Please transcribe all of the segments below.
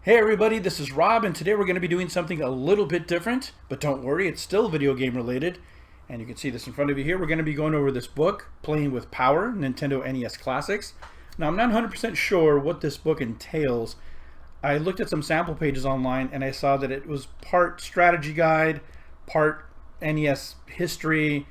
Hey everybody, this is Rob, and today we're going to be doing something a little bit different, but don't worry, it's still video game related. And you can see this in front of you here. We're going to be going over this book, Playing with Power, Nintendo NES Classics. Now, I'm not 100% sure what this book entails. I looked at some sample pages online, and I saw that it was part strategy guide, part NES history,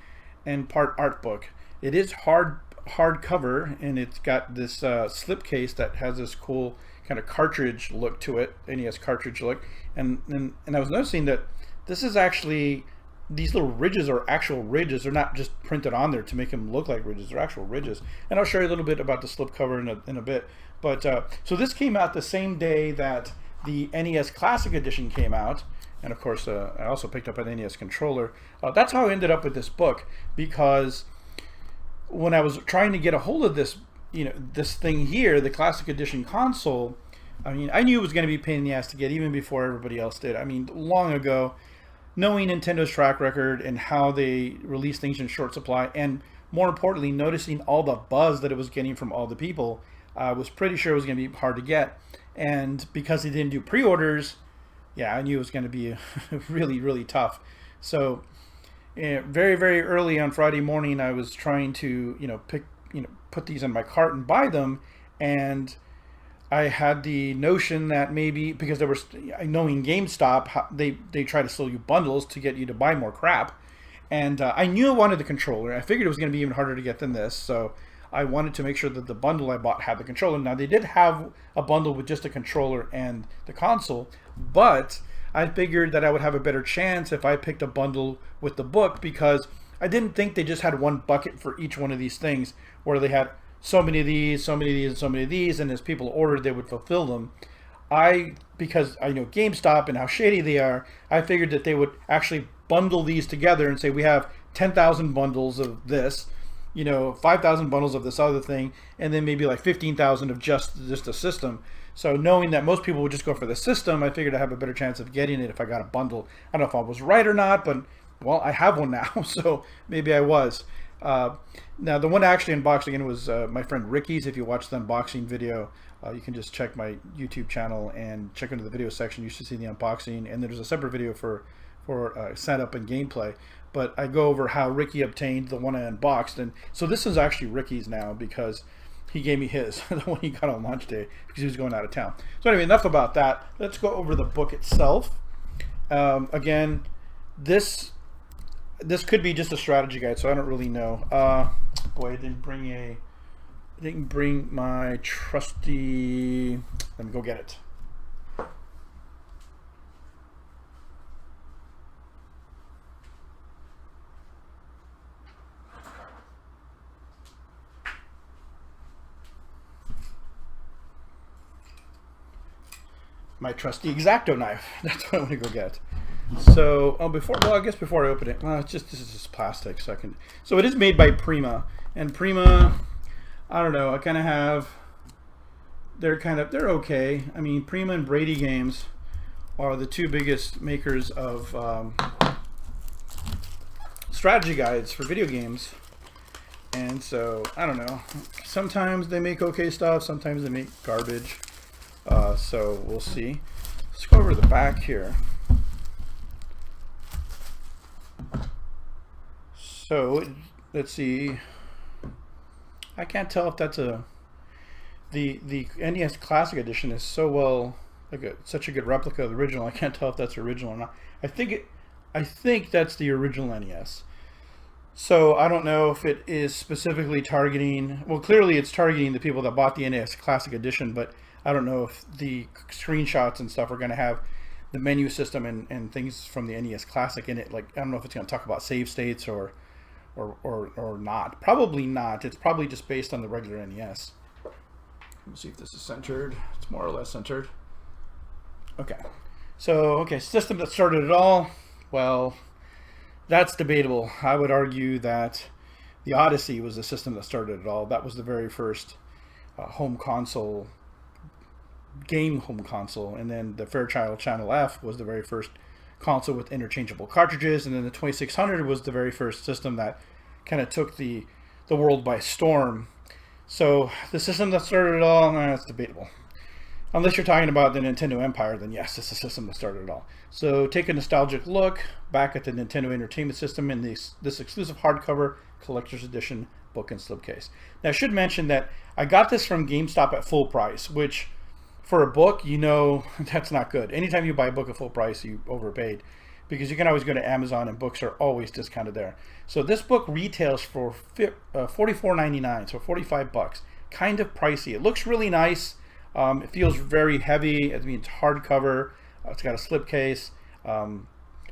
and part art book. It is hardcover, and it's got this slipcase that has this cool kind of cartridge look to it, NES cartridge look, and I was noticing that this is actually, these little ridges are actual ridges. They're not just printed on there to make them look like ridges. They're actual ridges. And I'll show you a little bit about the slipcover in a bit. But so this came out the same day that the NES Classic Edition came out, and of course I also picked up an NES controller. That's how I ended up with this book, because when I was trying to get a hold of this, this thing here, the Classic Edition console, I mean, I knew it was going to be a pain in the ass to get even before everybody else did. I mean, long ago, knowing Nintendo's track record and how they release things in short supply, and more importantly, noticing all the buzz that it was getting from all the people, I was pretty sure it was going to be hard to get. And because they didn't do pre-orders, yeah, I knew it was going to be really, really tough. So very, very early on Friday morning, I was trying to, put these in my cart and buy them, and I had the notion that maybe because there was, knowing GameStop, they try to sell you bundles to get you to buy more crap, and I knew I wanted the controller. I figured it was going to be even harder to get than this, so I wanted to make sure that the bundle I bought had the controller. Now, they did have a bundle with just a controller and the console, but I figured that I would have a better chance if I picked a bundle with the book, because I didn't think they just had one bucket for each one of these things, where they had so many of these, so many of these, and so many of these, and as people ordered, they would fulfill them. Because I know GameStop and how shady they are, I figured that they would actually bundle these together and say, we have 10,000 bundles of this, 5,000 bundles of this other thing, and then maybe like 15,000 of just a system. So knowing that most people would just go for the system, I figured I'd have a better chance of getting it if I got a bundle. I don't know if I was right or not, but well, I have one now, so maybe I was. Now, the one I actually unboxed again was my friend Ricky's. If you watch the unboxing video, you can just check my YouTube channel and check into the video section. You should see the unboxing, and there's a separate video for setup and gameplay. But I go over how Ricky obtained the one I unboxed, and so this is actually Ricky's now, because he gave me his, the one he got on launch day, because he was going out of town. So anyway, enough about that. Let's go over the book itself. Again, this could be just a strategy guide, so I don't really know. Boy, I didn't bring my trusty. Let me go get it. My trusty X-Acto knife. That's what I'm gonna go get. So I guess before I open it, well, this is just plastic. So it is made by Prima, and Prima, I don't know. I kind of have. They're okay. I mean, Prima and Brady Games are the two biggest makers of strategy guides for video games, and so I don't know. Sometimes they make okay stuff. Sometimes they make garbage. So we'll see. Let's go over the back here. So let's see. I can't tell if that's the NES Classic Edition is so well, such a good replica of the original. I can't tell if that's original or not. I think that's the original NES. So I don't know if it is specifically targeting. Well, clearly it's targeting the people that bought the NES Classic Edition, but I don't know if the screenshots and stuff are going to have the menu system and things from the NES Classic in it. Like, I don't know if it's going to talk about save states or not. Probably not. It's probably just based on the regular NES. Let me see if this is centered. It's more or less centered. Okay. So, system that started it all. Well, that's debatable. I would argue that the Odyssey was the system that started it all. That was the very first home console, and then the Fairchild Channel F was the very first console with interchangeable cartridges, and then the 2600 was the very first system that kind of took the world by storm. So the system that started it all, it's debatable. Unless you're talking about the Nintendo Empire, then yes, it's the system that started it all. So take a nostalgic look back at the Nintendo Entertainment System in this exclusive hardcover collector's edition book and slipcase. Now I should mention that I got this from GameStop at full price, which for a book, you know, that's not good. Anytime you buy a book at full price, you overpaid, because you can always go to Amazon and books are always discounted there. So this book retails for $44.99, so 45 bucks. Kind of pricey. It looks really nice. It feels very heavy. I mean, it's hardcover. It's got a slipcase.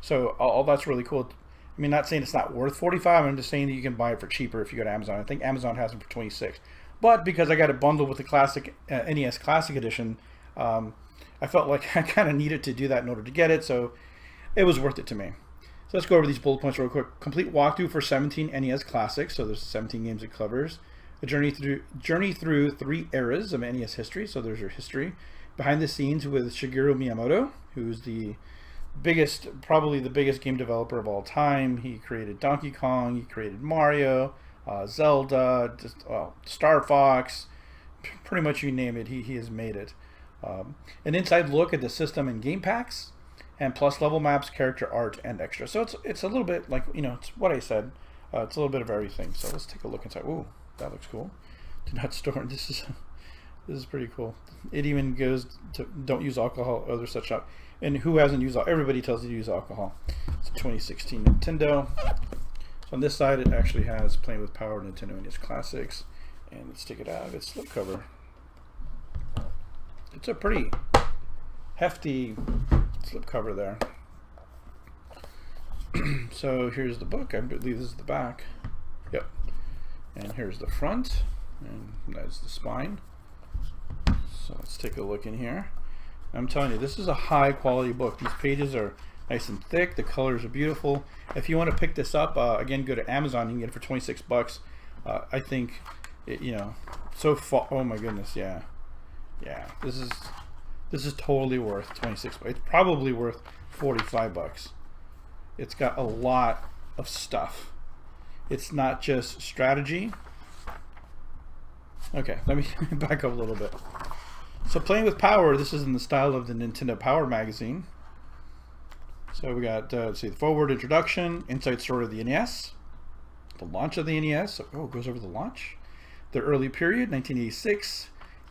So all that's really cool. I mean, not saying it's not worth 45. I'm just saying that you can buy it for cheaper if you go to Amazon. I think Amazon has them for 26. But because I got it bundled with the classic NES Classic Edition, I felt like I kind of needed to do that in order to get it. So it was worth it to me. So let's go over these bullet points real quick. Complete walkthrough for 17 NES Classics. So there's 17 games it covers. A journey through 3 eras of NES history. So there's your history. Behind the scenes with Shigeru Miyamoto, who's the biggest, probably the biggest game developer of all time. He created Donkey Kong. He created Mario, Zelda, Star Fox. Pretty much you name it, he has made it. An inside look at the system and game packs, and plus level maps, character art, and extra. So it's a little bit like, you know, it's what I said. It's a little bit of everything. So let's take a look inside. Ooh. That looks cool. Do not store. This is pretty cool. It even goes to don't use alcohol, other such stuff. And who hasn't used alcohol? Everybody tells you to use alcohol. It's a 2016 Nintendo. So on this side, it actually has Playing with Power, Nintendo NES Classics. And let's take it out of its slipcover. It's a pretty hefty slipcover there. So here's the book. I believe this is the back. Yep. And here's the front, and that's the spine. So let's take a look in here. I'm telling you, this is a high quality book. These pages are nice and thick. The colors are beautiful. If you want to pick this up, again, go to Amazon. You can get it for 26 bucks. I think, you know, so far. Oh my goodness, yeah. This is totally worth 26 bucks. It's probably worth 45 bucks. It's got a lot of stuff. It's not just strategy. Okay, let me back up a little bit. So Playing with Power, this is in the style of the Nintendo Power magazine. So we got, let's see, the forward introduction, inside story of the NES, the launch of the NES. Oh, it goes over the launch. The early period, 1986.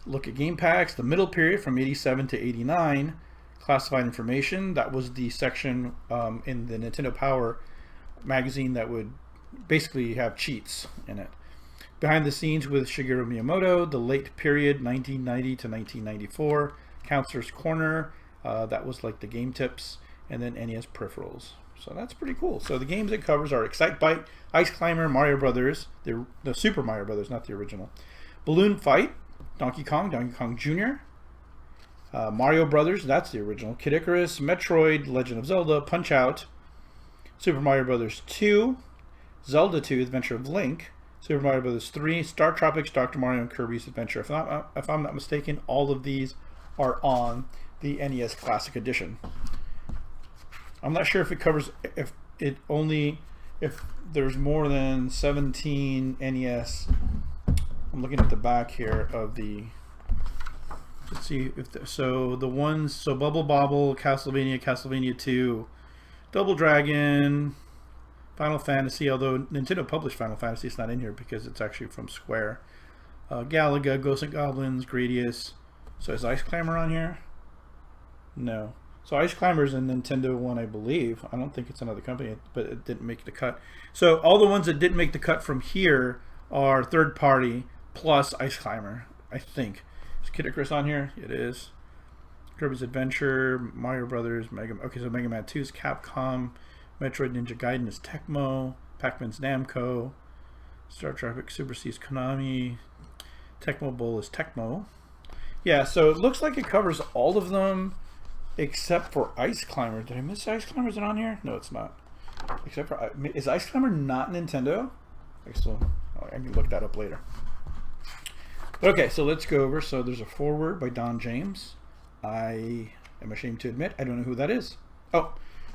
Look at game packs. The middle period from 87 to 89. Classified information. That was the section in the Nintendo Power magazine that would basically have cheats in it. Behind the scenes with Shigeru Miyamoto, the late period 1990 to 1994, Counselor's Corner, that was like the game tips, and then NES Peripherals. So that's pretty cool. So the games it covers are Excite Bike, Ice Climber, Mario Brothers, the Super Mario Brothers, not the original, Balloon Fight, Donkey Kong Jr., Mario Brothers, that's the original, Kid Icarus, Metroid, Legend of Zelda, Punch Out, Super Mario Brothers 2, Zelda 2, Adventure of Link, Super Mario Bros. 3, Star Tropics, Dr. Mario, and Kirby's Adventure. If I'm not mistaken, all of these are on the NES Classic Edition. I'm not sure if it covers, if there's more than 17 NES. I'm looking at the back here of the, let's see, so Bubble Bobble, Castlevania 2, Double Dragon, Final Fantasy, although Nintendo published Final Fantasy, it's not in here because it's actually from Square. Galaga, Ghosts and Goblins, Gradius. So is Ice Climber on here? No. So Ice Climber is a Nintendo one, I believe. I don't think it's another company, but it didn't make the cut. So all the ones that didn't make the cut from here are third party plus Ice Climber, I think. Is Kid Icarus on here? It is. Kirby's Adventure, Mario Brothers, okay, so Mega Man 2 is Capcom. Metroid Ninja Gaiden is Tecmo, Pac-Man's Namco, Star Trek Super C's Konami, Tecmo Bowl is Tecmo. Yeah, so it looks like it covers all of them except for Ice Climber. Did I miss Ice Climber? Is it on here? No, it's not. Except for, is Ice Climber not Nintendo? I can look that up later. Okay, so let's go over. So there's a foreword by Don James. I am ashamed to admit I don't know who that is. Oh,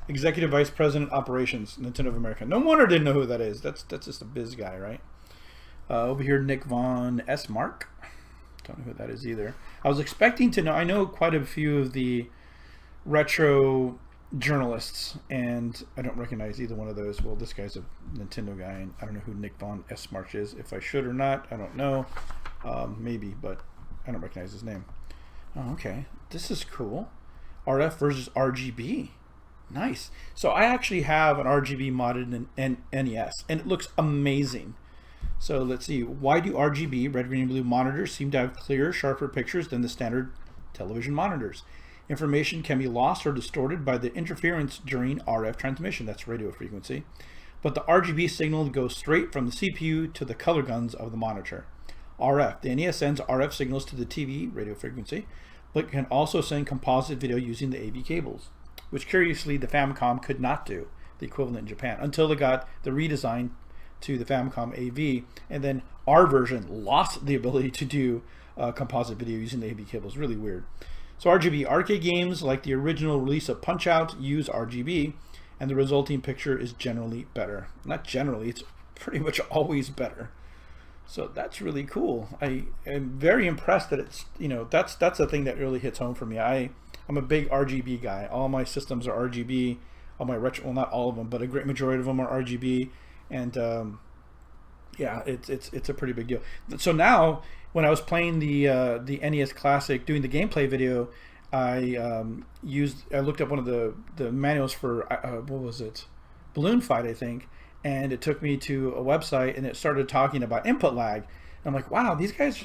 Executive Vice President Operations, Nintendo of America. No wonder I didn't know who that is. That's just a biz guy, right? Over here, Nick Von S. Mark. Don't know who that is either. I was expecting to know. I know quite a few of the retro journalists, and I don't recognize either one of those. Well, this guy's a Nintendo guy, and I don't know who Nick Von Esmarch is. If I should or not, I don't know. Maybe, but I don't recognize his name. Oh, okay. This is cool. RF versus RGB. Nice. So I actually have an RGB modded NES, and it looks amazing. So let's see. Why do RGB, red, green, and blue monitors seem to have clearer, sharper pictures than the standard television monitors? Information can be lost or distorted by the interference during RF transmission. That's radio frequency. But the RGB signal goes straight from the CPU to the color guns of the monitor. RF. The NES sends RF signals to the TV, radio frequency, but can also send composite video using the AV cables, which curiously the Famicom could not do, the equivalent in Japan, until they got the redesign to the Famicom AV, and then our version lost the ability to do composite video using the AV cables. Really weird. So RGB arcade games like the original release of Punch-Out use RGB, and the resulting picture is generally better. Not generally, it's pretty much always better. So that's really cool. I am very impressed that it's, you know, that's the thing that really hits home for me. I'm a big RGB guy. All my systems are RGB. All my retro, well, not all of them, but a great majority of them are RGB. And yeah, it's a pretty big deal. So now, when I was playing the NES Classic, doing the gameplay video, I looked up one of the manuals for what was it, Balloon Fight, I think, and it took me to a website, and it started talking about input lag. And I'm like, wow, these guys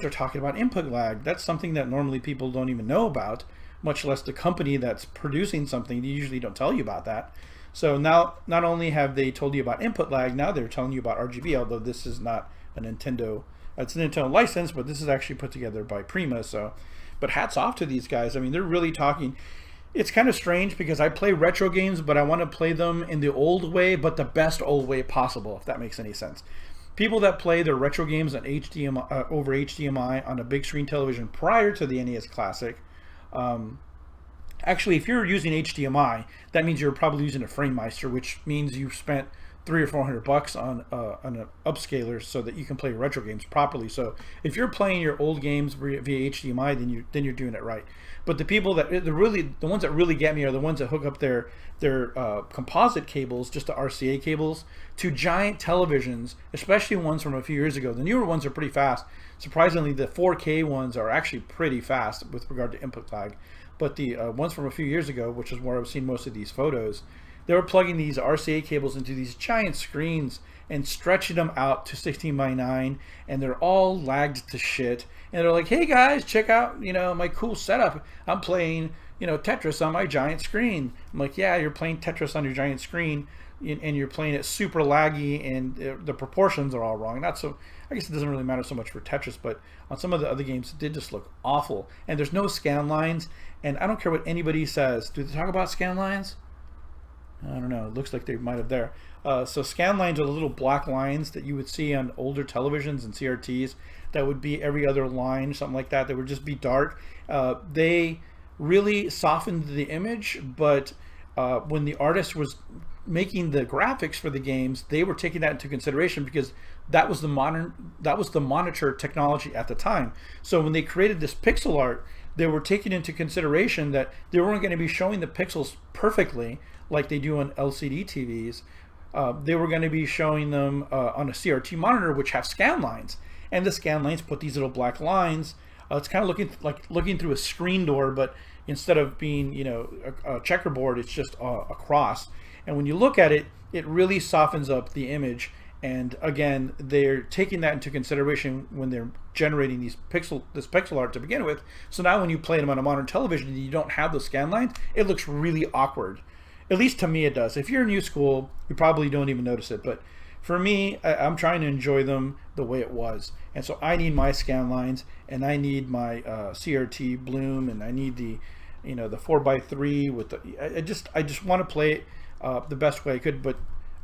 are talking about input lag. That's something that normally people don't even know about, much less the company that's producing something. They usually don't tell you about that. So now, not only have they told you about input lag, now they're telling you about RGB, although this is not a Nintendo, it's a Nintendo license, but this is actually put together by Prima. So, but hats off to these guys. I mean, they're really talking. It's kind of strange because I play retro games, but I want to play them in the old way, but the best old way possible, if that makes any sense. People that play their retro games on HDMI, over HDMI on a big screen television prior to the NES Classic, actually, if you're using HDMI, that means you're probably using a FrameMeister, which means you've spent $300 or $400 on an upscaler so that you can play retro games properly. So if you're playing your old games via HDMI, then you're doing it right. But the people that the ones that really get me are the ones that hook up their composite cables, just the RCA cables, to giant televisions, especially ones from a few years ago. The newer ones are pretty fast. Surprisingly, the 4K ones are actually pretty fast with regard to input lag. But the ones from a few years ago, which is where I've seen most of these photos, they were plugging these RCA cables into these giant screens and stretching them out to 16:9, and they're all lagged to shit. And they're like, hey guys, check out, you know, my cool setup. I'm playing, you know, Tetris on my giant screen. I'm like, yeah, you're playing Tetris on your giant screen, and you're playing it super laggy, and the proportions are all wrong. Not so, I guess it doesn't really matter so much for Tetris, but on some of the other games, it did just look awful. And there's no scan lines, and I don't care what anybody says. Do they talk about scan lines? I don't know. It looks like they might have there. So scan lines are the little black lines that you would see on older televisions and CRTs. That would be every other line, something like that. That would just be dark. They really softened the image, but when the artist was making the graphics for the games, they were taking that into consideration because that was the monitor technology at the time. So when they created this pixel art, they were taking into consideration that they weren't going to be showing the pixels perfectly like they do on LCD TVs. They were going to be showing them on a CRT monitor, which have scan lines, and the scan lines put these little black lines. It's kind of looking through a screen door, but instead of being, you know, a checkerboard, it's just a cross. And when you look at it, it really softens up the image. And again, they're taking that into consideration when they're generating this pixel art to begin with. So now when you play them on a modern television and you don't have those scan lines, it looks really awkward. At least to me it does. If you're new school, you probably don't even notice it. But for me, I'm trying to enjoy them the way it was. And so I need my scan lines, and I need my CRT bloom, and I need the, you know, the 4x3 with the, I just want to play it the best way I could, but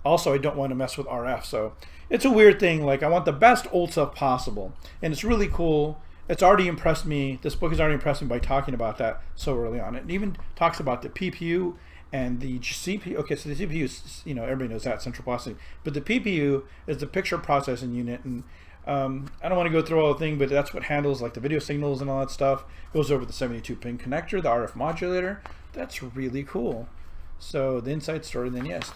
also I don't want to mess with RF. So it's a weird thing. Like, I want the best old stuff possible, and it's really cool. It's already impressed me. This book has already impressed me by talking about that so early on. It even talks about the PPU and the CPU. Okay, so the CPU is, you know, everybody knows that, central processing, but the PPU is the picture processing unit, and I don't want to go through all the thing, but that's what handles like the video signals and all that stuff. Goes over the 72-pin connector, the RF modulator. That's really cool. So the inside story, then yes,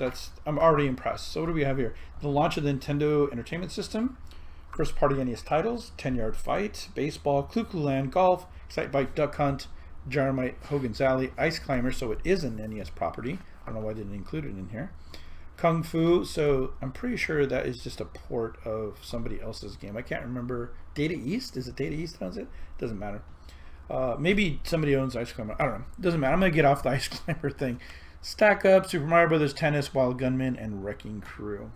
I'm already impressed. So what do we have here? The launch of the Nintendo Entertainment System, first party NES titles, 10-Yard Fight, Baseball, Clu Clu Land, Golf, Excite Bike, Duck Hunt, Jarmite, Hogan's Alley, Ice Climber, so it is an NES property. I don't know why they didn't include it in here. Kung Fu, so I'm pretty sure that is just a port of somebody else's game. I can't remember. Data East? Is it Data East that owns it? Doesn't matter. Maybe somebody owns Ice Climber. I don't know. Doesn't matter. I'm going to get off the Ice Climber thing. Stack Up, Super Mario Brothers, Tennis, Wild Gunman, and Wrecking Crew.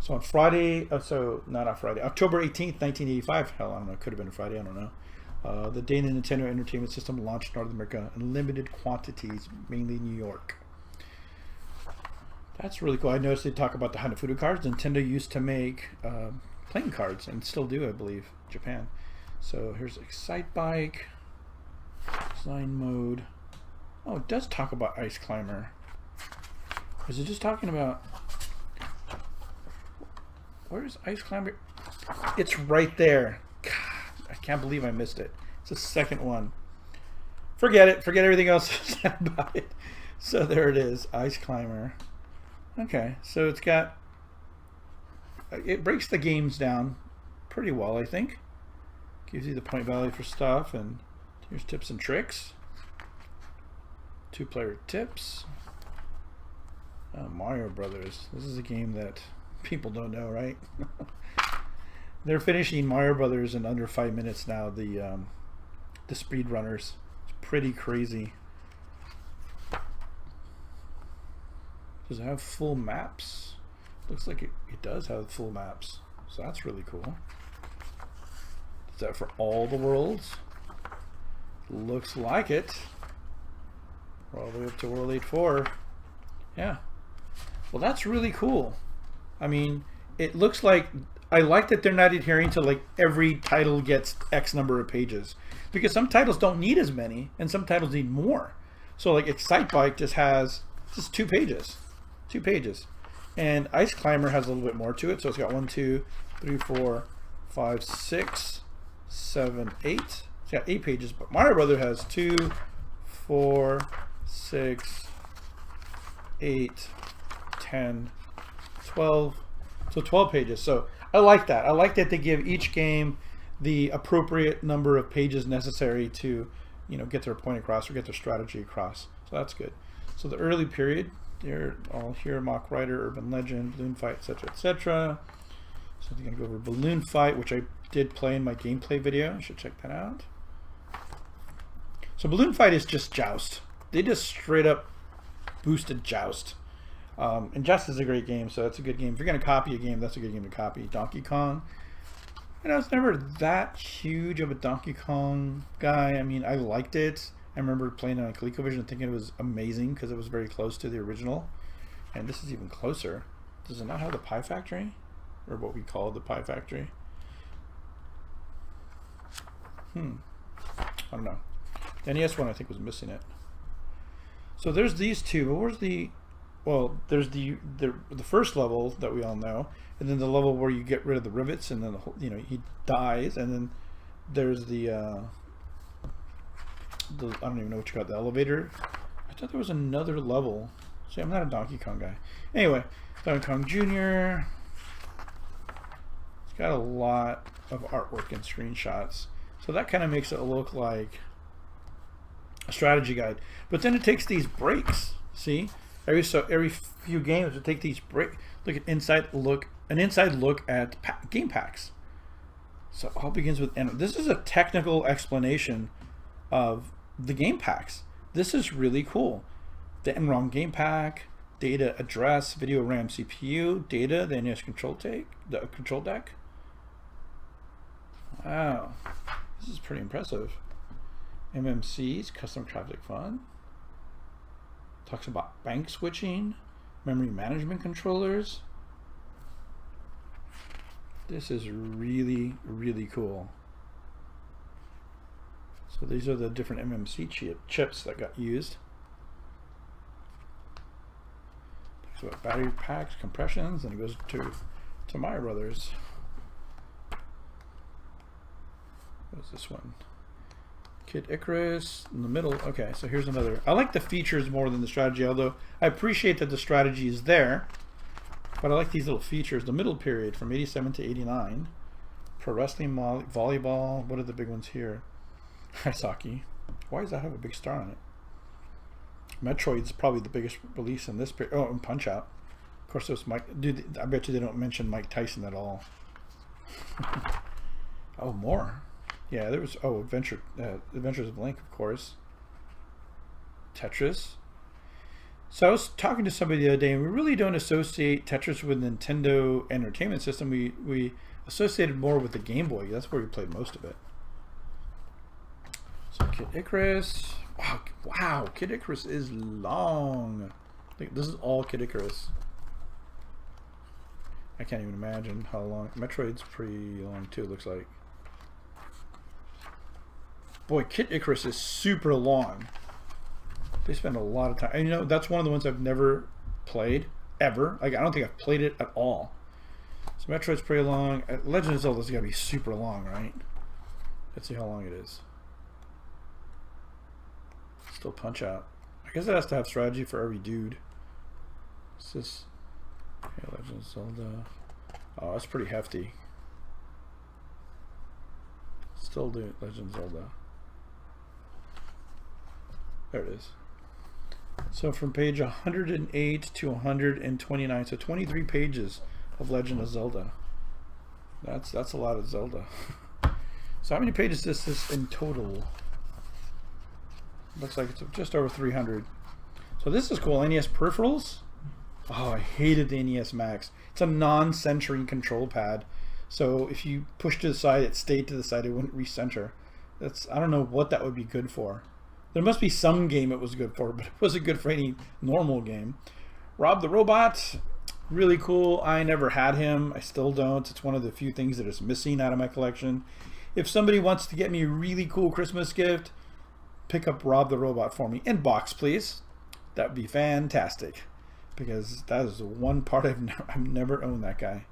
So on Friday, not on Friday, October 18th, 1985. Hell, I don't know. It could have been a Friday. I don't know. The day the Nintendo Entertainment System launched in North America in limited quantities, mainly New York. That's really cool. I noticed they talk about the Hanafuda cards. Nintendo used to make playing cards and still do, I believe, Japan. So here's Excite Bike, design mode. Oh, it does talk about Ice Climber. Is it just talking about... Where's Ice Climber? It's right there. God, I can't believe I missed it. It's the second one. Forget it. Forget everything else I said about it. So there it is, Ice Climber. Okay, so it's got... It breaks the games down pretty well, I think. Gives you the point value for stuff, and here's tips and tricks. 2-player tips. Mario Brothers. This is a game that people don't know, right? They're finishing Mario Brothers in under 5 minutes now. The speed runners. It's pretty crazy. Does it have full maps? Looks like it does have full maps. So that's really cool. Is that for all the worlds? Looks like it. We're all the way up to World 8-4. Yeah. Well, that's really cool. I mean, it looks like... I like that they're not adhering to like every title gets X number of pages. Because some titles don't need as many, and some titles need more. So like Excite Bike just has just 2 pages. 2 pages. And Ice Climber has a little bit more to it. So it's got 1, 2, 3, 4, 5, 6, 7, 8. It's got 8 pages. But Mario Brother has 2, 4, 6, 8, 10, 12. So 12 pages. So I like that. I like that they give each game the appropriate number of pages necessary to, you know, get their point across or get their strategy across. So that's good. So the early period, they're all here: Mock Rider, Urban Legend, Balloon Fight, etc., etc. So they're going to go over Balloon Fight, which I did play in my gameplay video. You should check that out. So Balloon Fight is just Joust. They just straight up boosted Joust. And Joust is a great game, so that's a good game. If you're going to copy a game, that's a good game to copy. Donkey Kong. And I was never that huge of a Donkey Kong guy. I mean, I liked it. I remember playing it on ColecoVision and thinking it was amazing because it was very close to the original. And this is even closer. Does it not have the Pie Factory? Or what we call the Pie Factory? I don't know. The NES one I think was missing it. So there's these two. But where's the... Well, there's the first level that we all know, and then the level where you get rid of the rivets, and then the whole, you know, he dies, and then there's the I don't even know what you got, the elevator. I thought there was another level. See, I'm not a Donkey Kong guy. Anyway, Donkey Kong Jr. It's got a lot of artwork and screenshots, so that kind of makes it look like a strategy guide. But then it takes these breaks. See. Every few games, we take these break. Look at an inside look at game packs. So it all begins with, and this is a technical explanation of the game packs. This is really cool. The Enron game pack, data address, video RAM CPU, data, the NES control deck. Wow, this is pretty impressive. MMCs, custom traffic fund. Talks about bank switching, memory management controllers. This is really, really cool. So these are the different MMC chips that got used. Talks about battery packs, compressions, and it goes to Mario Brothers. What's this one? Kid Icarus in the middle. Okay, so here's another. I like the features more than the strategy, although I appreciate that the strategy is there. But I like these little features. The middle period from 87 to 89. Pro wrestling, volleyball. What are the big ones here? Ice hockey. Why does that have a big star on it? Metroid's probably the biggest release in this period. Oh, and Punch Out. Of course, there's Mike. Dude, I bet you they don't mention Mike Tyson at all. Oh, more. Yeah, there was. Oh, Adventures of Link, of course. Tetris. So I was talking to somebody the other day, and we really don't associate Tetris with Nintendo Entertainment System. We associated more with the Game Boy. That's where we played most of it. So Kid Icarus. Wow, Kid Icarus is long. This is all Kid Icarus. I can't even imagine how long. Metroid's pretty long too, it looks like. Boy, Kid Icarus is super long. They spend a lot of time. And you know, that's one of the ones I've never played, ever. Like, I don't think I've played it at all. So Metroid's pretty long. Legend of Zelda's got to be super long, right? Let's see how long it is. Still Punch Out. I guess it has to have strategy for every dude. What's this? Okay, Legend of Zelda. Oh, that's pretty hefty. Still do Legend of Zelda. There it is. So from page 108 to 129, so 23 pages of Legend of Zelda. That's a lot of Zelda. So how many pages is this in total? Looks like it's just over 300. So this is cool. NES Peripherals. Oh, I hated the NES Max. It's a non-centering control pad. So if you push to the side, it stayed to the side. It wouldn't recenter. I don't know what that would be good for. There must be some game it was good for, but it wasn't good for any normal game. Rob the Robot. Really cool. I never had him. I still don't. It's one of the few things that is missing out of my collection. If somebody wants to get me a really cool Christmas gift, pick up Rob the Robot for me. In box, please. That would be fantastic. Because that is the one part I've never owned that guy.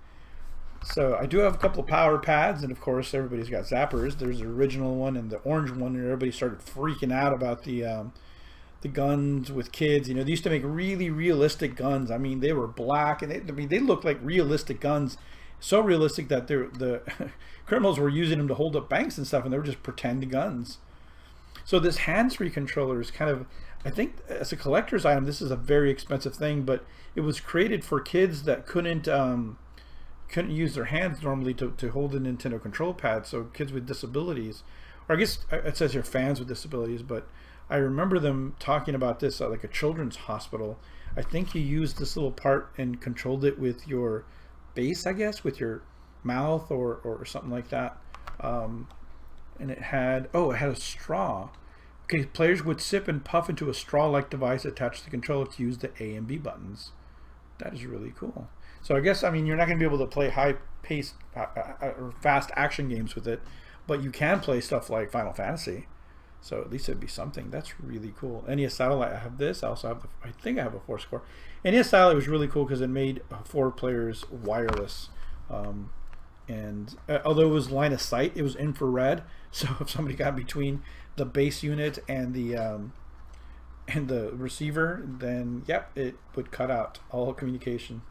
So I do have a couple of power pads, and of course everybody's got zappers. There's the original one and the orange one, and everybody started freaking out about the guns with kids. You know, they used to make really realistic guns. I mean, they were black, and they looked like realistic guns. So realistic that the criminals were using them to hold up banks and stuff, and they were just pretend guns. So this hands-free controller is kind of, I think as a collector's item, this is a very expensive thing, but it was created for kids that couldn't use their hands normally to hold a Nintendo control pad. So kids with disabilities, or I guess it says here fans with disabilities, but I remember them talking about this at like a children's hospital. I think you used this little part and controlled it with your base, I guess, with your mouth or something like that. And it had a straw. Okay, players would sip and puff into a straw-like device attached to the controller to use the A and B buttons. That is really cool. So I guess, I mean, you're not going to be able to play high-paced or fast action games with it, but you can play stuff like Final Fantasy. So at least it'd be something. That's really cool. NES Satellite, I have this. I also have I think I have a 4-score. NES Satellite was really cool because it made 4 players wireless. And although it was line of sight, it was infrared. So if somebody got between the base unit and the receiver, then yep, it would cut out all communication.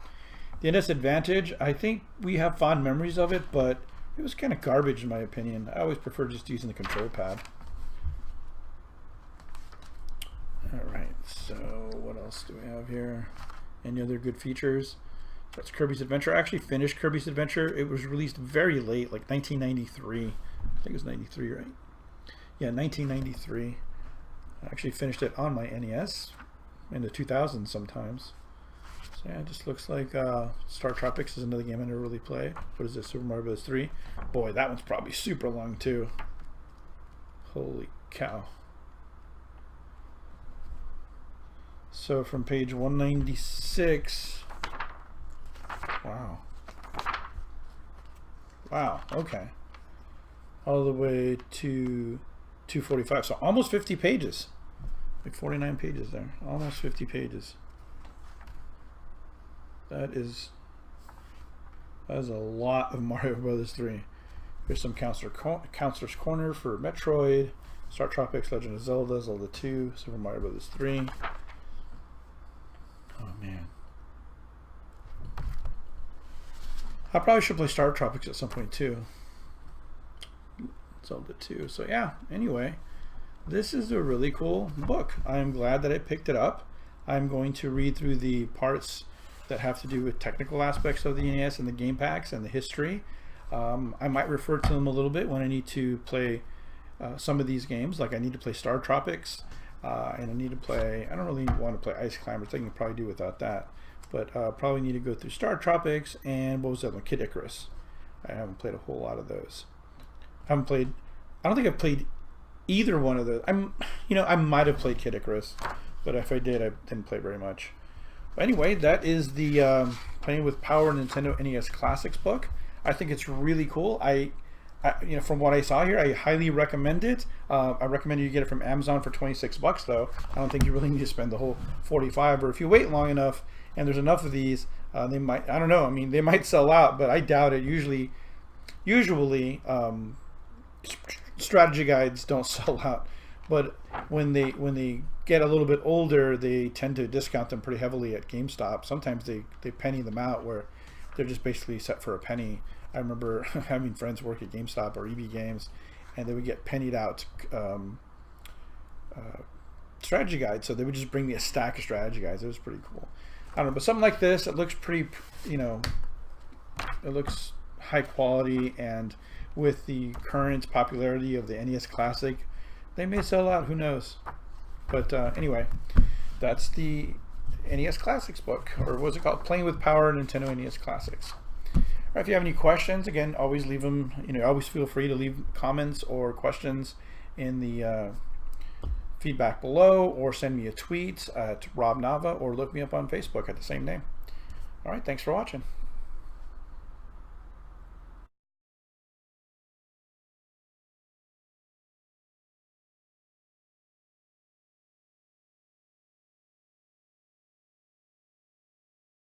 The NES Advantage, I think we have fond memories of it, but it was kind of garbage in my opinion. I always prefer just using the control pad. Alright, so what else do we have here? Any other good features? That's Kirby's Adventure. I actually finished Kirby's Adventure. It was released very late, like 1993. I think it was 93, right? Yeah, 1993. I actually finished it on my NES in the 2000s sometimes. So yeah, it just looks like Star Tropics is another game I never really play. What is this, Super Mario Bros. 3? Boy, that one's probably super long too. Holy cow. So from page 196... Wow, okay. All the way to 245. So almost 50 pages. Like 49 pages there. Almost 50 pages. That is a lot of Mario Brothers 3. There's some Counselor's Corner for Metroid, Star Tropics, Legend of Zelda, Zelda 2, Super Mario Bros. 3. Oh man. I probably should play Star Tropics at some point too. Zelda 2. So yeah, anyway, this is a really cool book. I'm glad that I picked it up. I'm going to read through the parts that have to do with technical aspects of the NES and the game packs and the history. I might refer to them a little bit when I need to play some of these games. Like I need to play Star Tropics, and I need to play, I don't really want to play Ice Climbers. I can probably do without that. But probably need to go through Star Tropics and what was that one? Kid Icarus. I haven't played a whole lot of those. I don't think I've played either one of those. I might have played Kid Icarus, but if I did, I didn't play very much. But anyway, that is the Playing with Power Nintendo NES Classics book. I think it's really cool. From what I saw here, I highly recommend it. I recommend you get it from Amazon for 26 bucks though. I don't think you really need to spend the whole 45, or if you wait long enough and there's enough of these, they might, I don't know, I mean, they might sell out, but I doubt it. Usually strategy guides don't sell out, but when they get a little bit older, they tend to discount them pretty heavily at GameStop. Sometimes they penny them out where they're just basically set for a penny. I remember having friends work at GameStop or EB Games, and they would get pennied out strategy guides. So they would just bring me a stack of strategy guides. It was pretty cool. I don't know, but something like this, it looks pretty, it looks high quality, and with the current popularity of the NES Classic, they may sell out, who knows. But anyway, that's the NES Classics book, or what's it called? Playing with Power Nintendo NES Classics. All right, if you have any questions, again, always leave them, always feel free to leave comments or questions in the feedback below, or send me a tweet at Rob Nava, or look me up on Facebook at the same name. All right, thanks for watching.